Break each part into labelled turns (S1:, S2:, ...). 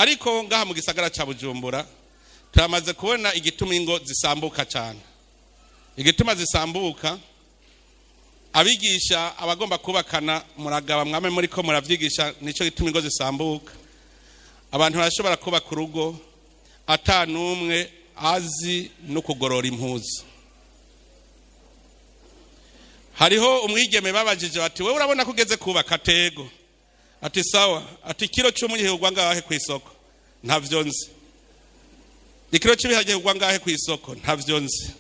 S1: ariko ngaha mu gisagara ca Bujumbura turamaze kubona igituma ingo zisambuka cyane. Igituma zisambuka, abigisha abagomba kubakana muragaba mwame muri ko muravyigisha, nico gituma ingo zisambuka. Abantu barashobora kubaka urugo atanumwe azi no kugorora impuzu. Hariho umwigeme babajije bati wewe urabona kugeze kubaka tego? Ati sawa. Ati kilo 10 gihegwa ngahe ku isoko? Ntavyo nzi. Ikilo 10 gihegwa ngahe ku isoko? Ntavyo nzi.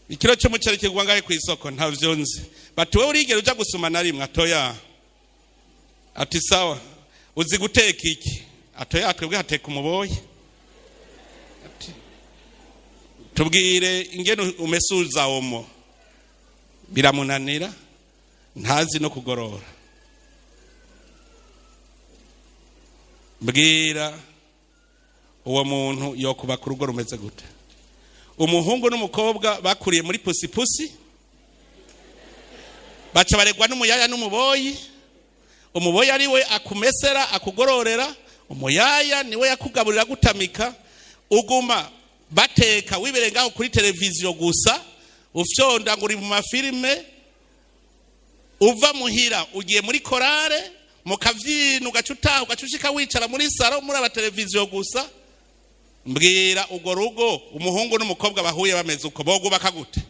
S1: Ikilo 10 gihegwa ngahe ku isoko? Ntavyo nzi. Bati wewe urigera uja gusuma na rimwe? Atoya. Ati sawa. Uzi guteka iki? Atoya, twebwe hateka umuboyi. Ati tubwire ingene umesuza omo. Biramunanira, ntazi no kugorora. Mbwira uwo muntu yo kubaka urugo rumeze gute? Umuhungu n'umukobwa bakuriye muri pusipusi, baca baregwa n'umuyaya n'umuboyi. Umuboyi ari we akumesera akugororera, umuyaya niwe yakugaburira gutamika. Uguma bateka wiberengaho kuri televiziyo gusa, ufyonda nguri mu mafilme, uva muhira ugiye muri korale mukavyina ugacuta ugacushika wicara muri saro muri aba televiziyo gusa. Mbwira ugo rugo umuhungu n'umukobwa bahuye bameze uko bogubaka gute?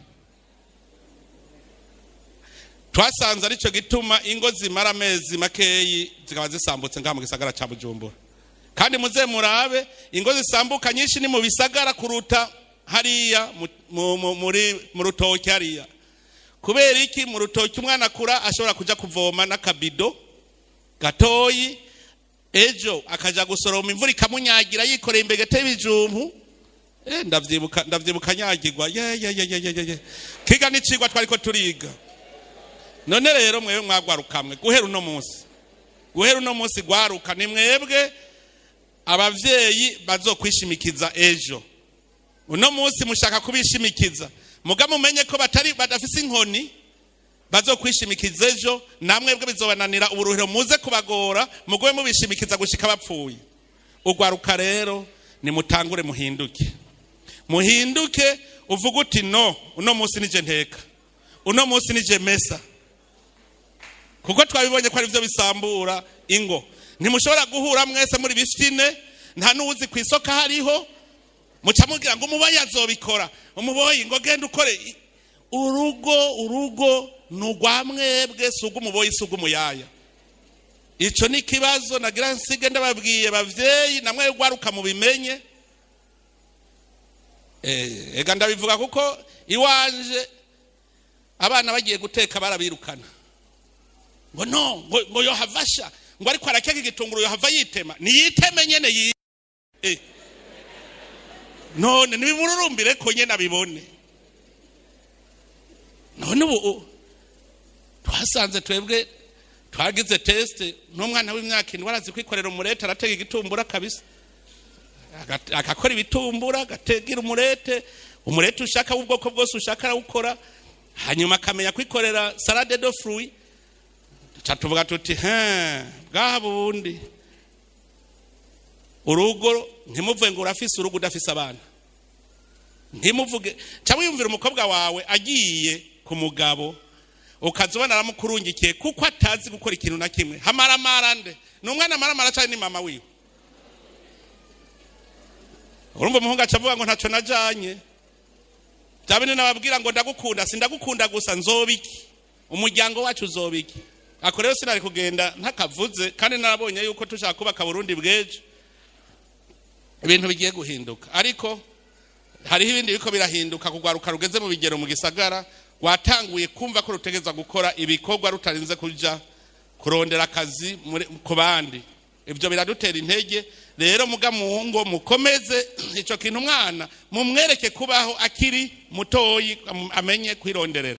S1: Twasanze arico gituma ingo zimara amezi makeyi zikaba zisambutse ngaha mu gisagara ca Bujumbura. Kandi muze murabe ingo zisambuka nyinshi ni mu bisagara kuruta hariya mu rutoki hariya. Kubera iki? Mu rutoki umwana akura ashobora kuja kuvoma n'akabido gatoyi, ejo akaja gusoroma imvura ikamunyagira yikoreye imbegete y'ibijumbu. Ndavyibuka nyagirwa. Ye. Kiga n'icigwa twariko turiga. None rero mwewe mwagwarukamwe guhera uno munsi gwaruka ni mwebwe abavyeyi bazokwishimikiza ejo. Uno munsi mushaka kubishimikiza, muga mumenye ko badafise inkoni bazokwishimikiza ejo, namwe bwe bizobananira uburuhiro muze kubagora mugwe mubishimikiza gushika bapfuye. Ugwaruka rero ni mutangure muhinduke uvuga uti no, uno munsi nije nteka, uno munsi nije mesa. Kuko twabibonye ko ari byo bisambura ingo. Ntimushobora guhura mwese muri bifine, nta nuzi kwisoka hariho, muca mugira ngo umuboyi azobikora. Umuboyi ngo genda ukore. Urugo nugwa mwebwe sugu umuboyi sugu umuyaya. Ico ni kibazo nagira nsige ndababwiye bavyeyi namwe gwaruka mu bimenye. Ega ndabivuga kuko iwanje abana bagiye guteka barabirukana. Ngo no, ngo yo havasha, ngo ariko arakeka igitunguru yo hava yitema. Ni yiteme nyene none nibimururumbire ko nyene abibone. None ubu twasanze twebwe twagize test n'umwana w'imyaka 7 arazi kwikorera umurete, aratega igitumbura kabisa. Akakora ibitumbura, gategera umurete ushaka ubwoko bwose ushaka arawukora. Hanyuma akamenya kwikorera salade de fruits. Chatuvuga tuti bwa bundi urugo ntimuvuge ngo urafise urugo udafise abana. Ntimuvuge cyangwa yumvira umukobwa wawe agiye ku mugabo ukazobana aramukurungikiye kuko atazi gukora ikintu na kimwe. Hamaramara nde n'umwana maramara cyane ni mama wiwe. Urumva umuhungu acavuga ngo ntaco najanye. Byabine nababwira ngo ndagukunda, sindagukunda gusa nzobiki. Umuryango wacu uzobiki. Ako rero sinari kugenda ntakavuze, kandi narabonye yuko tushaka kubaka Burundi bweje ibintu bigiye guhinduka. Ariko hariho ibindi biko birahinduka kugwaruka rugeze mu bigero mu gisagara, watanguye kumva ko rutegeza gukora ibikorwa rutarinze kuja kurondera akazi ku bandi. Ibyo biradutera intege. Rero muga muhungo mukomeze ico kintu umwana mumwereke kubaho akiri mutoyi amenye kwironderera.